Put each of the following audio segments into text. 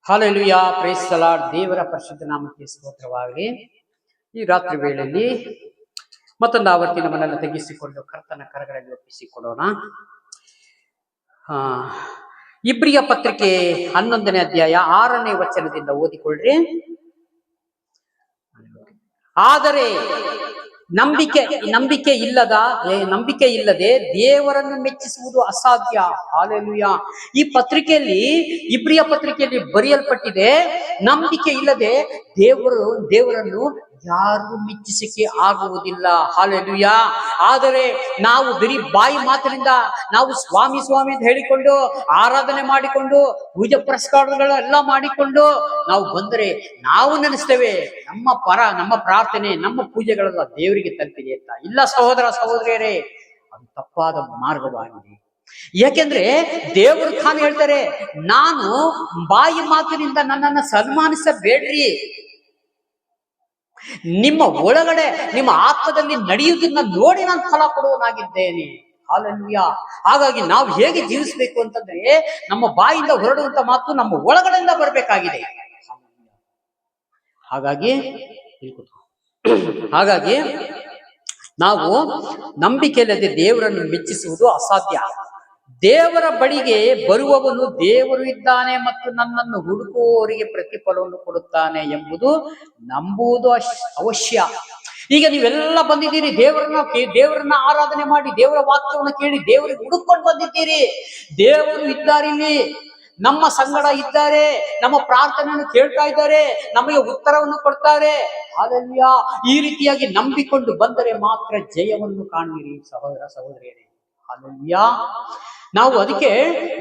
Hallelujah, price the lord. ದೇವರ ಪರಿಶುದ್ಧ ನಾಮಕ್ಕೆ ಸ್ತೋತ್ರವಾಗಲಿ. ಈ ರಾತ್ರಿ ವೇಳೆಯಲ್ಲಿ ಮತ್ತೊಂದು ಆವರ್ತಿ ನಮ್ಮನ್ನೆಲ್ಲ ತೆಗೆಸಿಕೊಂಡು ಕರ್ತನ ಕರಗಳಲ್ಲಿ ಒಪ್ಪಿಸಿಕೊಡೋಣ. ಇಬ್ರಿಯ ಪತ್ರಿಕೆ 11ನೇ ಅಧ್ಯಾಯ 6ನೇ ವಚನದಿಂದ ಓದಿಕೊಳ್ಳ್ರಿ. ಆದರೆ ನಂಬಿಕೆ ಇಲ್ಲದೆ ದೇವರನ್ನು ಮೆಚ್ಚಿಸುವುದು ಅಸಾಧ್ಯ. ಹಲ್ಲೆಲೂಯಾ. ಈ ಪತ್ರಿಕೆಯಲ್ಲಿ, ಇಬ್ರಿಯ ಪತ್ರಿಕೆಯಲ್ಲಿ ಬರೆಯಲ್ಪಟ್ಟಿದೆ, ನಂಬಿಕೆ ಇಲ್ಲದೆ ದೇವರನ್ನು ಯಾರು ಮೆಚ್ಚಿಸಕ್ಕೆ ಆಗುವುದಿಲ್ಲ. ಹಲ್ಲೆಲೂಯಾ. ಆದರೆ ನಾವು ಬರೀ ಬಾಯಿ ಮಾತಿನಿಂದ ನಾವು ಸ್ವಾಮಿ ಅಂತ ಹೇಳಿಕೊಂಡು ಆರಾಧನೆ ಮಾಡಿಕೊಂಡು ಪೂಜೆ ಪುರಸ್ಕಾರಗಳೆಲ್ಲ ಮಾಡಿಕೊಂಡು ನಾವು ಬಂದರೆ ನಾವು ನೆನೆಸ್ತೇವೆ ನಮ್ಮ ಪ್ರಾರ್ಥನೆ, ನಮ್ಮ ಪೂಜೆಗಳೆಲ್ಲ ದೇವರಿಗೆ ತಲುಪಿದೆ ಅಂತ. ಇಲ್ಲ ಸಹೋದರ ಸಹೋದರಿಯರೇ, ಅದು ತಪ್ಪಾದ ಮಾರ್ಗವಾಗಿದೆ. ಯಾಕೆಂದ್ರೆ ದೇವರು ತಾನು ಹೇಳ್ತಾರೆ, ನಾನು ಬಾಯಿ ಮಾತಿನಿಂದ ನನ್ನನ್ನು ಸನ್ಮಾನಿಸಬೇಡ್ರಿ, ನಿಮ್ಮ ಒಳಗಡೆ ನಿಮ್ಮ ಆತ್ಮದಲ್ಲಿ ನಡೆಯುವುದನ್ನ ನೋಡಿ ನಾನು ಫಲ ಕೊಡುವನಾಗಿದ್ದೇನೆ. ಹಲ್ಲೆಲೂಯಾ. ಹಾಗಾಗಿ ನಾವು ಹೇಗೆ ಜೀವಿಸಬೇಕು ಅಂತಂದ್ರೆ, ನಮ್ಮ ಬಾಯಿಂದ ಹೊರಡುವಂತ ಮಾತು ನಮ್ಮ ಒಳಗಡೆಯಿಂದ ಬರಬೇಕಾಗಿದೆ. ಹಾಗಾಗಿ ನಾವು ನಂಬಿಕೆ ಇಲ್ಲದೆ ದೇವರನ್ನು ಮೆಚ್ಚಿಸುವುದು ಅಸಾಧ್ಯ. ದೇವರ ಬಳಿಗೆ ಬರುವವನು ದೇವರು ಇದ್ದಾನೆ ಮತ್ತು ನನ್ನನ್ನು ಹುಡುಕುವವರಿಗೆ ಪ್ರತಿಫಲವನ್ನು ಕೊಡುತ್ತಾನೆ ಎಂಬುದು ನಂಬುವುದು ಅವಶ್ಯ. ಈಗ ನೀವೆಲ್ಲ ಬಂದಿದ್ದೀರಿ, ದೇವರನ್ನ ಆರಾಧನೆ ಮಾಡಿ, ದೇವರ ವಾಕ್ಯವನ್ನು ಕೇಳಿ ದೇವರಿಗೆ ಹುಡುಕೊಂಡು ಬಂದಿದ್ದೀರಿ. ದೇವರು ಇದ್ದಾರೆ, ಇಲ್ಲಿ ನಮ್ಮ ಸಂಗಡ ಇದ್ದಾರೆ, ನಮ್ಮ ಪ್ರಾರ್ಥನೆಯನ್ನು ಕೇಳ್ತಾ ಇದ್ದಾರೆ, ನಮಗೆ ಉತ್ತರವನ್ನು ಕೊಡ್ತಾರೆ. ಹಲ್ಲೆಲೂಯಾ. ಈ ರೀತಿಯಾಗಿ ನಂಬಿಕೊಂಡು ಬಂದರೆ ಮಾತ್ರ ಜಯವನ್ನು ಕಾಣುವಿರಿ ಸಹೋದರ ಸಹೋದರಿಯರೇ. ಹಲ್ಲೆಲೂಯಾ. ನಾವು ಅದಕ್ಕೆ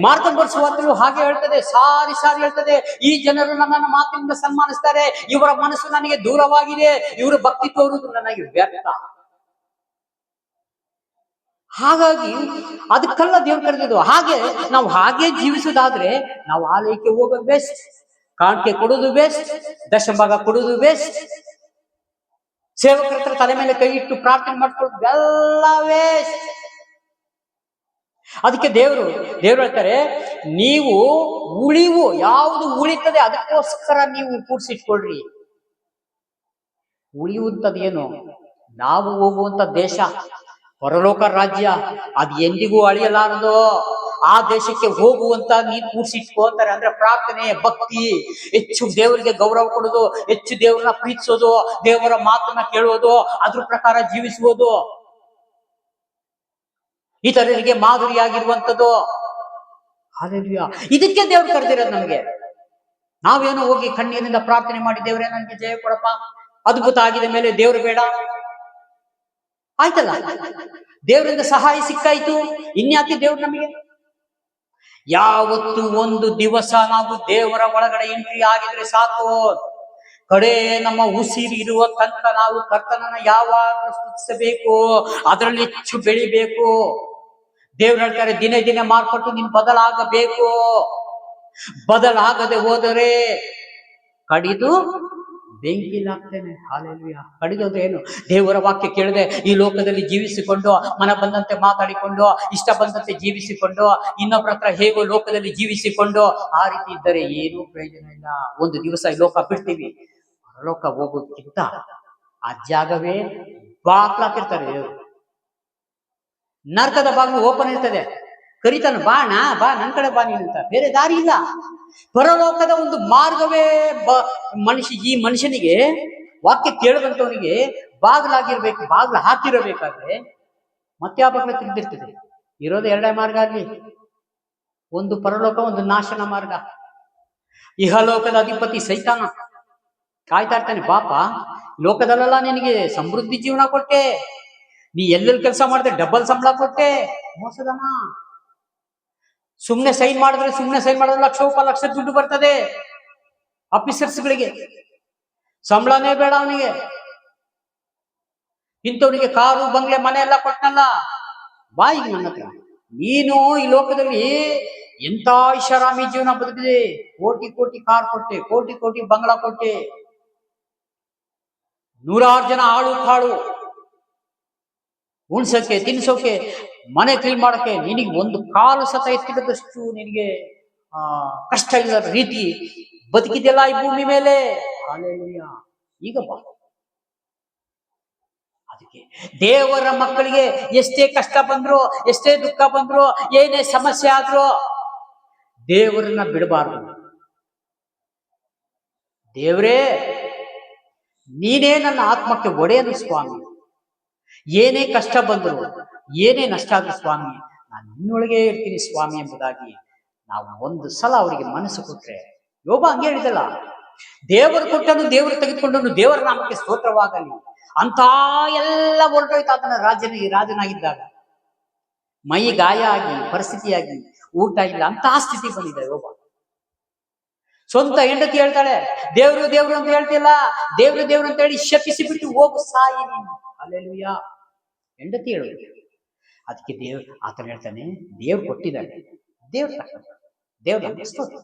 ಮಾರ್ಗದರ್ಶನ ಸುವಾರ್ತೆಯು ಹಾಗೆ ಹೇಳ್ತದೆ, ಸಾರಿ ಹೇಳ್ತದೆ, ಈ ಜನರು ನನ್ನನ್ನು ಮಾತಿನಿಂದ ಸನ್ಮಾನಿಸ್ತಾರೆ, ಇವರ ಮನಸ್ಸು ನನಗೆ ದೂರವಾಗಿದೆ, ಇವರು ಭಕ್ತಿ ತೋರುವುದು ನನಗೆ ವ್ಯರ್ಥ. ಹಾಗಾಗಿ ಅದಕ್ಕೆಲ್ಲ ದೇವ್ರು ಕರೆದಿದ್ದು. ನಾವು ಹಾಗೆ ಜೀವಿಸುವುದಾದ್ರೆ ನಾವು ಆಲಯಕ್ಕೆ ಹೋಗೋದು ಬೆಸ್ಟ್, ಕಾಣಿಕೆ ಕೊಡೋದು ಬೆಸ್ಟ್, ದಶಭಾಗ ಕೊಡೋದು ಬೆಸ್ಟ್, ಸೇವಕರ ಹತ್ರ ತಲೆ ಮೇಲೆ ಕೈ ಇಟ್ಟು ಪ್ರಾರ್ಥನೆ ಮಾಡ್ಕೊಳ್ಳೋದು ಎಲ್ಲ ವೇಸ್ಟ್. ಅದಕ್ಕೆ ದೇವರು ಹೇಳ್ತಾರೆ, ನೀವು ಯಾವುದು ಉಳಿತದೆ ಅದಕ್ಕೋಸ್ಕರ ನೀವು ಕೂಡಿಸಿಟ್ಕೊಳ್ರಿ. ಉಳಿಯುವಂಥದ್ದೇನು? ನಾವು ಹೋಗುವಂತ ದೇಶ, ಪರಲೋಕ ರಾಜ್ಯ, ಅದು ಎಂದಿಗೂ ಅಳಿಯಲಾರದು. ಆ ದೇಶಕ್ಕೆ ಹೋಗುವಂತ ನೀವು ಕೂಡಿಸಿಟ್ಕೋತಾರೆ. ಅಂದ್ರೆ ಪ್ರಾರ್ಥನೆ, ಭಕ್ತಿ, ಹೆಚ್ಚು ದೇವರಿಗೆ ಗೌರವ ಕೊಡೋದು, ಹೆಚ್ಚು ದೇವರನ್ನ ಪ್ರೀತಿಸೋದು, ದೇವರ ಮಾತನ್ನ ಕೇಳುವುದು, ಅದ್ರ ಪ್ರಕಾರ ಜೀವಿಸುವುದು, ಇತರರಿಗೆ ಮಾದರಿಯಾಗಿರುವಂಥದ್ದು. ಹಲ್ಲೆಲೂಯಾ. ಇದಕ್ಕೆ ದೇವ್ರು ಕರೆದಿರೋದು ನಮಗೆ. ನಾವೇನೋ ಹೋಗಿ ಕಣ್ಣೀರಿನಿಂದ ಪ್ರಾರ್ಥನೆ ಮಾಡಿ, ದೇವರೇ ನನಗೆ ಜಯ ಕೊಡಪ್ಪ, ಅದ್ಭುತ ಆಗಿದೆ ಮೇಲೆ ದೇವ್ರು ಬೇಡ ಆಯ್ತಲ್ಲ, ದೇವರಿಂದ ಸಹಾಯ ಸಿಕ್ಕಾಯ್ತು, ಇನ್ಯಾಕೆ ದೇವ್ರು ನಮಗೆ? ಯಾವತ್ತು ಒಂದು ದಿವಸ ನಾವು ದೇವರ ಒಳಗಡೆ ಎಂಟ್ರಿ ಆಗಿದ್ರೆ ಸಾಕು, ಕಡೆ ನಮ್ಮ ಉಸಿರು ಇರುವ ತನಕ ನಾವು ಕರ್ತನನ್ನ ಯಾವಾಗ ಸ್ತುತಿಸಬೇಕು, ಅದರಲ್ಲಿ ಹೆಚ್ಚು ಬೆಳಿಬೇಕು. ದೇವ್ರು ಹೇಳ್ತಾರೆ, ದಿನೇ ದಿನೇ ಮಾರ್ಪಟ್ಟು ನೀನು ಬದಲಾಗಬೇಕು. ಬದಲಾಗದೆ ಹೋದರೆ ಕಡಿದು ಬೆಂಕಿಲಾಗ್ತೇನೆ. ಹಲ್ಲೆಲೂಯಾ. ಕಡಿದೋದ್ರೆ ಏನು? ದೇವರ ವಾಕ್ಯ ಕೇಳದೆ ಈ ಲೋಕದಲ್ಲಿ ಜೀವಿಸಿಕೊಂಡು, ಮನ ಬಂದಂತೆ ಮಾತಾಡಿಕೊಂಡು, ಇಷ್ಟ ಬಂದಂತೆ ಜೀವಿಸಿಕೊಂಡು, ಇನ್ನೊಬ್ಬರ ಹತ್ರ ಹೇಗೋ ಲೋಕದಲ್ಲಿ ಜೀವಿಸಿಕೊಂಡು ಆ ರೀತಿ ಇದ್ದರೆ ಏನೂ ಪ್ರಯೋಜನ ಇಲ್ಲ. ಒಂದು ದಿವಸ ಈ ಲೋಕ ಬಿಡ್ತೀವಿ. ಲೋಕ ಹೋಗೋದಕ್ಕಿಂತ ಆ ಜಾಗವೇ ಬಾಕ್ಲಾಕಿರ್ತಾರೆ ದೇವರು. ನರಕದ ಬಾಗಿಲು ಓಪನ್ ಇರ್ತದೆ, ಕರಿತಾನ, ಬಾ ನನ್ ಕಡೆ ಬಾ ನೀನು ಅಂತ. ಬೇರೆ ದಾರಿ ಇಲ್ಲ. ಪರಲೋಕದ ಒಂದು ಮಾರ್ಗವೇ ಈ ಮನುಷ್ಯನಿಗೆ ವಾಕ್ಯ ಕೇಳದಂತವನಿಗೆ ಬಾಗಿಲಾಗಿರ್ಬೇಕು. ಬಾಗಿಲು ಹಾಕಿರಬೇಕಾದ್ರೆ ಮತ್ತೆ ಆ ಬಾಗಿಲು ತಿರುಗಿರ್ತದೆ. ಇರೋದು ಎರಡೇ ಮಾರ್ಗ ಅಲ್ಲಿ, ಒಂದು ಪರಲೋಕ, ಒಂದು ನಾಶನ ಮಾರ್ಗ. ಇಹಲೋಕದ ಅಧಿಪತಿ ಸೈತಾನ ಕಾಯ್ತಾ ಇರ್ತಾನೆ, ಪಾಪ ಲೋಕದಲ್ಲೆಲ್ಲ ನಿನಗೆ ಸಮೃದ್ಧಿ ಜೀವನ ಕೊಟ್ಟೆ, ನೀ ಎಲ್ಲೆಲ್ಲಿ ಕೆಲಸ ಮಾಡಿದ್ರೆ ಡಬಲ್ ಸಂಬಳ ಕೊಟ್ಟೆ. ಮೋಸದನ. ಸುಮ್ನೆ ಸೈನ್ ಮಾಡಿದ್ರೆ ಲಕ್ಷ ದುಡ್ಡು ಬರ್ತದೆ. ಆಫೀಸರ್ಸ್ಗಳಿಗೆ ಸಂಬಳನೇ ಬೇಡ ಅವನಿಗೆ. ಇಂಥವನಿಗೆ ಕಾರು, ಬಂಗ್ಲೆ, ಮನೆ ಎಲ್ಲ ಕೊಟ್ಟನಲ್ಲ, ಬಾಯಿಗೆ ನನ್ನ ಹತ್ರ. ನೀನು ಈ ಲೋಕದಲ್ಲಿ ಎಂತ ಐಷಾರಾಮಿ ಜೀವನ ಬದುಕಿದೆ, ಕೋಟಿ ಕಾರ್ ಕೊಟ್ಟೆ, ಕೋಟಿ ಬಂಗ್ಲಾ ಕೊಟ್ಟೆ, 100 ಜನ ಆಳು ಕಾಳು ಉಣ್ಸಕ್ಕೆ, ತಿನ್ಸೋಕೆ, ಮನೆ ಕ್ಲೀನ್ ಮಾಡಕ್ಕೆ, ನಿನಗೆ ಒಂದು ಕಾಲು ಸತ ಎತ್ತಿಡದಷ್ಟು ನಿನಗೆ ಕಷ್ಟ ಇಲ್ಲದ ರೀತಿ ಬದುಕಿದೆಲ್ಲ ಈ ಭೂಮಿ ಮೇಲೆ. ಹಲ್ಲೆಲೂಯಾ. ಈಗ ಬಾ. ಅದಕ್ಕೆ ದೇವರ ಮಕ್ಕಳಿಗೆ ಎಷ್ಟೇ ಕಷ್ಟ ಬಂದ್ರು, ಎಷ್ಟೇ ದುಃಖ ಬಂದ್ರು, ಏನೇ ಸಮಸ್ಯೆ ಆದ್ರೂ ದೇವರನ್ನ ಬಿಡಬಾರ್ದು. ದೇವರೇ, ನೀನೇ ನನ್ನ ಆತ್ಮಕ್ಕೆ ಒಡೆಯನು ಸ್ವಾಮಿ. ಏನೇ ಕಷ್ಟ ಬಂದ್ರು, ಏನೇ ನಷ್ಟ ಆದ್ರೂ ಸ್ವಾಮಿ, ನಾನು ನಿನ್ನೊಳಗೆ ಇರ್ತೀನಿ ಸ್ವಾಮಿ ಎಂಬುದಾಗಿ ನಾವು ಒಂದು ಸಲ ಅವರಿಗೆ ಮನಸ್ಸು ಕೊಟ್ರೆ, ಯೋಬ ಹಂಗೆ ಹೇಳಿದಲ್ಲ, ದೇವರು ಕೊಟ್ಟನು ದೇವರು ತೆಗೆದುಕೊಂಡನು, ದೇವರ ನಾಮಕ್ಕೆ ಸ್ತೋತ್ರವಾಗಲಿ ಅಂತ ಎಲ್ಲ ಹೊರಟೋಯ್ತು ಅದನ್ನ ರಾಜನಾಗಿದ್ದಾಗ. ಮೈ ಗಾಯ ಆಗಿ, ಪರಿಸ್ಥಿತಿಯಾಗಿ, ಊಟ ಇಲ್ಲ, ಅಂತಹ ಸ್ಥಿತಿ ಬಂದಿದೆ ಯೋಬ. ಸ್ವಂತ ಹೆಂಡತಿ ಹೇಳ್ತಾಳೆ, ದೇವ್ರು ದೇವ್ರು ಅಂತ ಹೇಳ್ತಿಲ್ಲ, ದೇವ್ರು ದೇವ್ರು ಅಂತ ಹೇಳಿ ಶಪಿಸಿ ಬಿಟ್ಟು ಹೋಗು ಸಾಯಿ ನೀನು. ಹಲ್ಲೆಲೂಯಾ. ಹೆಂಡತಿ ಹೇಳುದು. ಅದಕ್ಕೆ ಆತನ ಹೇಳ್ತಾನೆ, ದೇವ್ರು ಕೊಟ್ಟಿದ್ದಾನೆ, ದೇವ್ರ ನಮ್ಗೆ ಸ್ತೋತ್ರ.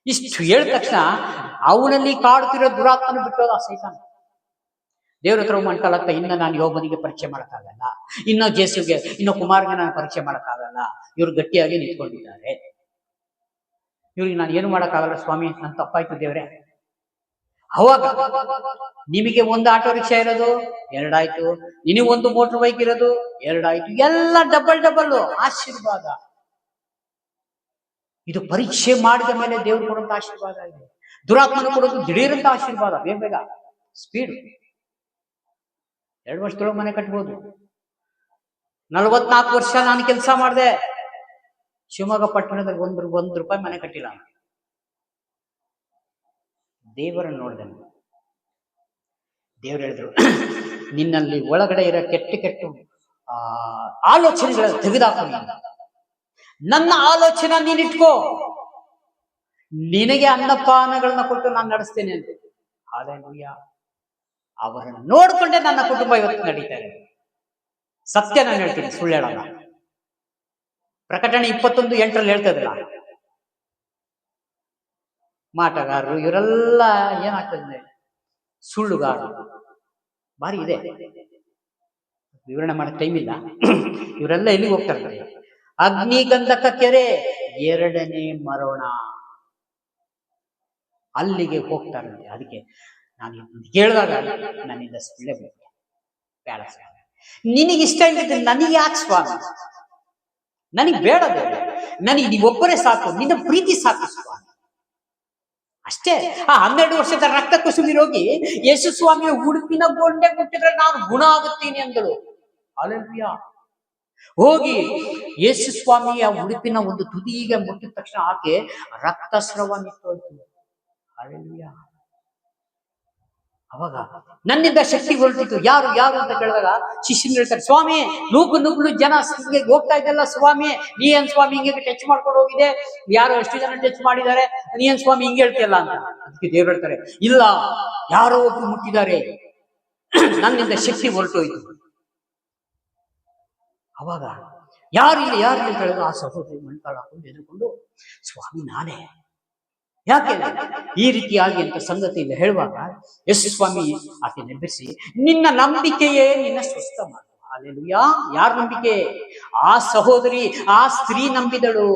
ಇಷ್ಟು ಹೇಳಿದ ತಕ್ಷಣ ಅವನಲ್ಲಿ ಕಾಡುತ್ತಿರೋ ದುರಾತ್ಮನ ಬಿಟ್ಟೋದ ಸೈತಾನ. ದೇವ್ರ ಹತ್ರ ಮಾಡ್ಕೊಳ್ಳತ್ತ, ಇನ್ನು ನಾನು ಯೋಬನಿಗೆ ಪರೀಕ್ಷೆ ಮಾಡಕ್ಕಾಗಲ್ಲ, ಇನ್ನು ಜೇಸುಗೆ, ಇನ್ನು ಕುಮಾರ್ಗೆ ನಾನು ಪರೀಕ್ಷೆ ಮಾಡಕ್ಕಾಗಲ್ಲ, ಇವ್ರು ಗಟ್ಟಿಯಾಗಿ ನಿಂತ್ಕೊಂಡಿದ್ದಾರೆ, ಇವ್ರಿಗೆ ನಾನು ಏನು ಮಾಡಕ್ಕಾಗಲ್ಲ ಸ್ವಾಮಿ, ನನ್ನ ತಪ್ಪಾಯ್ತು ದೇವ್ರೆ. ಅವಾಗ ನಿಮಗೆ ಒಂದು ಆಟೋ ರಿಕ್ಷಾ ಇರೋದು 2 ಆಯ್ತು, ನಿನಗೆ ಒಂದು ಮೋಟರ್ ಬೈಕ್ ಇರೋದು 2 ಆಯ್ತು, ಎಲ್ಲ ಡಬಲ್ ಆಶೀರ್ವಾದ. ಇದು ಪರೀಕ್ಷೆ ಮಾಡಿದ ಮೇಲೆ ದೇವ್ರು ಕೊಡುವಂತ ಆಶೀರ್ವಾದ ಇದೆ. ದುರಾತ್ಮನ ಕೊಡೋದು ದಿಢೀರಂತ ಆಶೀರ್ವಾದ, ಬೇಗ ಸ್ಪೀಡ್. 2 ವರ್ಷದೊಳಗೆ ಮನೆ ಕಟ್ಬೋದು. 44 ವರ್ಷ ನಾನು ಕೆಲಸ ಮಾಡಿದೆ ಶಿವಮೊಗ್ಗ ಪಟ್ಟಣದಲ್ಲಿ, ಒಂದು ರೂಪಾಯಿ ಮನೆ ಕಟ್ಟಿಲ್ಲ. ದೇವರನ್ನು ನೋಡಿದೆ. ದೇವರು ಹೇಳಿದ್ರು, ನಿನ್ನಲ್ಲಿ ಒಳಗಡೆ ಇರೋ ಕೆಟ್ಟ ಆಲೋಚನೆಗಳ ತೆಗೆದಾಕು, ನನ್ನ ಆಲೋಚನೆ ನೀನಿಟ್ಕೋ, ನಿನಗೆ ಅನ್ನಪಾನಗಳನ್ನ ಕೊಟ್ಟು ನಾನು ನಡೆಸ್ತೇನೆ ಅಂತ. ಹಲ್ಲೆಲೂಯಾ. ಅವರನ್ನು ನೋಡ್ಕೊಂಡೆ ನನ್ನ ಕುಟುಂಬ ಇವತ್ತು ನಡೀತಾರೆ. ಸತ್ಯ ನಾನು ಹೇಳ್ತೀನಿ, ಸುಳ್ಳು ಹೇಳಲ್ಲ. ಪ್ರಕಟಣೆ 21:8 ಹೇಳ್ತಾ ಇದ್ರಲ್ಲ, ಮಾಟಗಾರರು ಇವರೆಲ್ಲ ಏನಾಗ್ತದೆ, ಸುಳ್ಳುಗಾರರು ಬಾರಿ ಇದೆ, ವಿವರಣೆ ಮಾಡೋ ಟೈಮ್ ಇಲ್ಲ. ಇವರೆಲ್ಲ ಎಲ್ಲಿಗೆ ಹೋಗ್ತಾ ಇರ್ತಾರೆ? ಅಗ್ನಿಗಂಧಕ ಕೆರೆ 2ನೇ ಮರೋಣ, ಅಲ್ಲಿಗೆ ಹೋಗ್ತಾ ಇರ್ತಾರೆ. ಅದಕ್ಕೆ ನಾನು ಕೇಳಿದಾಗ ನನ್ನಿಂದ ಸುಳ್ಳೇ ಬೇಡ, ನಿನಗಿಷ್ಟ ಇಲ್ಲದೆ ನನಗೆ ಯಾಕೆ ಸ್ವಾಮಿ, ನನಗೆ ಬೇಡ, ನನಗೆ ನೀವೊಬ್ಬರೇ ಸಾಕು, ನಿನ್ನ ಪ್ರೀತಿ ಸಾಕು ಸ್ವಾಮಿ, ಅಷ್ಟೇ. 12 ವರ್ಷದ ರಕ್ತ ಕುಸುಮಿ ರೋಗಿ ಯೇಸು ಸ್ವಾಮಿಯ ಉಡುಪಿನ ಗೊಂಡೆ ಮುಟ್ಟಿದ್ರೆ ನಾನು ಗುಣ ಆಗುತ್ತೀನಿ ಅಂದಳು. ಹಲ್ಲೆಲೂಯಾ. ಹೋಗಿ ಯೇಸು ಸ್ವಾಮಿಯ ಉಡುಪಿನ ಒಂದು ತುದಿಗೆ ಮುಟ್ಟಿದ ತಕ್ಷಣ ಆಕೆ ರಕ್ತಸ್ರಾವ ನಿಂತೋಯ್ತು. ಹಲ್ಲೆಲೂಯಾ. ಅವಾಗ ನನ್ನಿಂದ ಶಕ್ತಿ ಹೊರಟಿತ್ತು. ಯಾರು ಅಂತ ಕೇಳಿದಾಗ ಶಿಷ್ಯರು ಹೇಳ್ತಾರೆ, ಸ್ವಾಮಿ ನೂಕು ಜನ ಹೋಗ್ತಾ ಇದೆಲ್ಲ ಸ್ವಾಮಿ, ನೀ ಏನ್ ಸ್ವಾಮಿ ಹಿಂಗೆ ಟಚ್ ಮಾಡ್ಕೊಂಡು ಹೋಗಿದೆ, ಯಾರೋ ಎಷ್ಟು ಜನ ಟಚ್ ಮಾಡಿದ್ದಾರೆ, ನೀ ಏನ್ ಸ್ವಾಮಿ ಹಿಂಗೆ ಹೇಳ್ತಿಯಲ್ಲ ಅಂತ. ಅದಕ್ಕೆ ದೇವ್ರು ಹೇಳ್ತಾರೆ, ಇಲ್ಲ, ಯಾರೋ ಒಬ್ರು ಮುಟ್ಟಿದ್ದಾರೆ, ನನ್ನಿಂದ ಶಕ್ತಿ ಹೊರಟೋಯ್ತು. ಅವಾಗ ಯಾರು ಅಂತ ಹೇಳಿದ್ರು, ಆ ಸಹೋದರಿ ಮಣ್ಕಾಳು ಹಾಕೊಂಡು ಎದುರ್ಕೊಂಡು, ಸ್ವಾಮಿ ನಾನೇ, ಯಾಕೆ ಈ ರೀತಿಯಾಗಿ ಅಂತ ಸಂಗತಿಯಿಂದ ಹೇಳುವಾಗ ಯೇಸು ಸ್ವಾಮಿ ಆಕೆ ನೆಬ್ಬರಿಸಿ, ನಿನ್ನ ನಂಬಿಕೆಯೇ ನಿನ್ನ ಸ್ವಸ್ಥ ಮಾಡು. ಹಲ್ಲೆಲೂಯಾ. ಯಾರ ನಂಬಿಕೆ? ಆ ಸಹೋದರಿ, ಆ ಸ್ತ್ರೀ ನಂಬಿದಳು.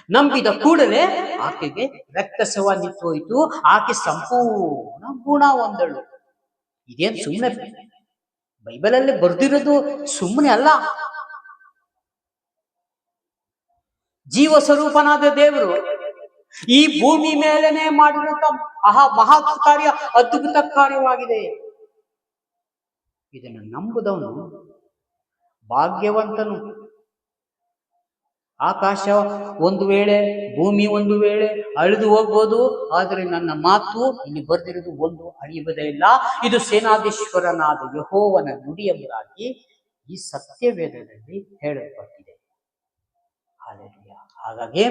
ನಂಬಿದ ಕೂಡಲೇ ಆಕೆಗೆ ರಕ್ತಸ್ರಾವ ನಿಂತೋಯ್ತು, ಆಕೆ ಸಂಪೂರ್ಣ ಗುಣ ಹೊಂದಳು. ಇದೇನು ಸುಮ್ಮನೆ ಬೈಬಲಲ್ಲಿ ಬರ್ದಿರೋದು ಸುಮ್ಮನೆ ಅಲ್ಲ. ಜೀವ ಸ್ವರೂಪನಾದ ದೇವರು ಈ ಭೂಮಿ ಮೇಲೆನೆ ಮಾಡಿರುವಂತ ಮಹತ್ ಕಾರ್ಯ, ಅದ್ಭುತ ಕಾರ್ಯವಾಗಿದೆ. ಇದನ್ನು ನಂಬುದವನು ಭಾಗ್ಯವಂತನು. ಆಕಾಶ ಒಂದು ವೇಳೆ, ಭೂಮಿ ಒಂದು ವೇಳೆ ಅಳಿದು ಹೋಗ್ಬೋದು, ಆದರೆ ನನ್ನ ಮಾತು ಇಲ್ಲಿ ಬರ್ದಿರೋದು ಒಂದು ಅಳಿಯುವುದೇ ಇಲ್ಲ. ಇದು ಸೇನಾಧೀಶ್ವರನಾದ ಯೆಹೋವನ ನುಡಿ ಎಂಬುದಾಗಿ ಈ ಸತ್ಯವೇದದಲ್ಲಿ ಹೇಳಲ್ಪಟ್ಟಿದೆ. ಹಲ್ಲೆಲೂಯಾ. ಹಾಗಾಗಿ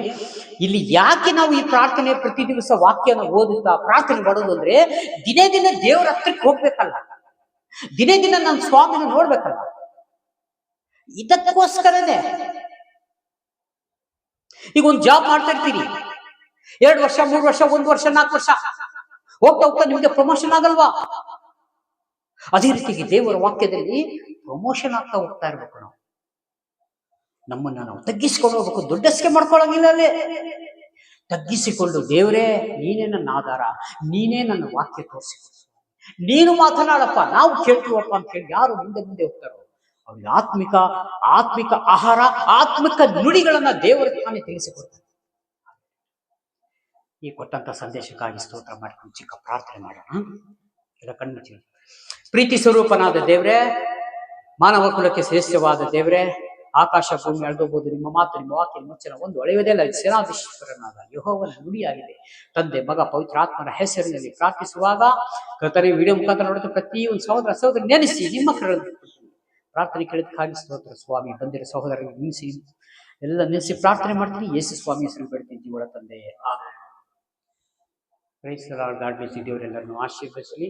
ಇಲ್ಲಿ ಯಾಕೆ ನಾವು ಈ ಪ್ರಾರ್ಥನೆ ಪ್ರತಿ ದಿವಸ ವಾಕ್ಯನ ಓದುತ್ತಾ ಪ್ರಾರ್ಥನೆ ಮಾಡೋದು ಅಂದ್ರೆ, ದಿನೇ ದಿನ ದೇವರ ಹತ್ರಕ್ಕೆ ಹೋಗ್ಬೇಕಲ್ಲ, ದಿನೇ ದಿನ ನನ್ನ ಸ್ವಾಮಿನ ನೋಡ್ಬೇಕಲ್ಲ. ಇದಕ್ಕೋಸ್ಕರನೇ ಈಗ ಒಂದು ಜಾಬ್ ಮಾಡ್ತಾ ಇರ್ತೀರಿ, 2 ವರ್ಷ 3 ವರ್ಷ 1 ವರ್ಷ 4 ವರ್ಷ ಹೋಗ್ತಾ ನಿಮ್ಗೆ ಪ್ರಮೋಷನ್ ಆಗಲ್ವಾ? ಅದೇ ರೀತಿಗೆ ದೇವರ ವಾಕ್ಯದಲ್ಲಿ ಪ್ರಮೋಷನ್ ಆಗ್ತಾ ಹೋಗ್ತಾ ಇರ್ಬೇಕು. ನಮ್ಮನ್ನ ನಾವು ತಗ್ಗಿಸ್ಕೊಂಡು ಹೋಗ್ಬೇಕು, ದೊಡ್ಡಸ್ಕೆ ಮಾಡ್ಕೊಳ್ಳೋಂಗಿಲ್ಲ. ಅಲ್ಲಿ ತಗ್ಗಿಸಿಕೊಂಡು, ದೇವರೇ ನೀನೇ ನನ್ನ ಆಧಾರ, ನೀನೇ ನನ್ನ ವಾಕ್ಯ ತೋರಿಸಿಕೊಡು, ನೀನು ಮಾತನಾಡಪ್ಪ, ನಾವು ಕೇಳ್ತೀವಪ್ಪ ಅಂತ ಹೇಳಿ ಯಾರು ಮುಂದೆ ಮುಂದೆ ಹೋಗ್ತಾರೋ ಅವ್ರಿಗೆ ಆತ್ಮಿಕ ಆಹಾರ, ಆತ್ಮಿಕ ನುಡಿಗಳನ್ನ ದೇವರ ತಾನೇ ತಿಳಿಸಿಕೊಡ್ತಾರೆ. ಈ ಕೊಟ್ಟಂತ ಸಂದೇಶಕ್ಕಾಗಿ ಸ್ತೋತ್ರ ಮಾಡ್ಕೊಂಡು ಚಿಕ್ಕ ಪ್ರಾರ್ಥನೆ ಮಾಡೋಣ. ಎಲ್ಲ ಕಣ್ಮುಚ್ಚಿ. ಪ್ರೀತಿ ಸ್ವರೂಪನಾದ ದೇವರೇ, ಮಾನವ ಕುಲಕ್ಕೆ ಶ್ರೇಷ್ಠವಾದ ದೇವರೇ, ಆಕಾಶ ಭೂಮಿ ಅಳೆದೋಬಹುದು ನಿಮ್ಮ ಮಾತು, ನಿಮ್ಮ ವಾಕ್ಯ ಮುಚ್ಚನ ಒಂದು ಅಳೆಯುವುದಿಲ್ಲ. ಸೇನಾಧೀಶ್ವರನಾದ ಯೆಹೋವನ ನುಡಿಯಾಗಿದೆ. ತಂದೆ, ಮಗ, ಪವಿತ್ರಾತ್ಮನ ಹೆಸರಿನಲ್ಲಿ ಪ್ರಾರ್ಥಿಸುವಾಗ ಕರ್ತನೇ, ವಿಡಿಯೋ ಮುಖಾಂತರ ನೋಡುತ್ತ ಪ್ರತಿಯೊಂದು ಸಹೋದರ ನೆನೆಸಿ ನಿಮ್ಮ ಪ್ರಾರ್ಥನೆ ಕೇಳಿದಕ್ಕಾಗಿ ಸ್ತೋತ್ರ ಸ್ವಾಮಿ. ಬಂದಿರೋ ಸಹೋದರರಿಗೆ ನಿಲ್ಲಿಸಿ ಎಲ್ಲ ನಿಲ್ಲಿಸಿ ಪ್ರಾರ್ಥನೆ ಮಾಡ್ತೀನಿ. ಯೇಸು ಸ್ವಾಮಿ ಹೆಸರು ಬೇಡ್ತೀನಿ ಜೀವಳ ತಂದೆ. Praise the Lord. God bless you. ದೇವರೆಲ್ಲರನ್ನು ಆಶೀರ್ವದಿಸಲಿ.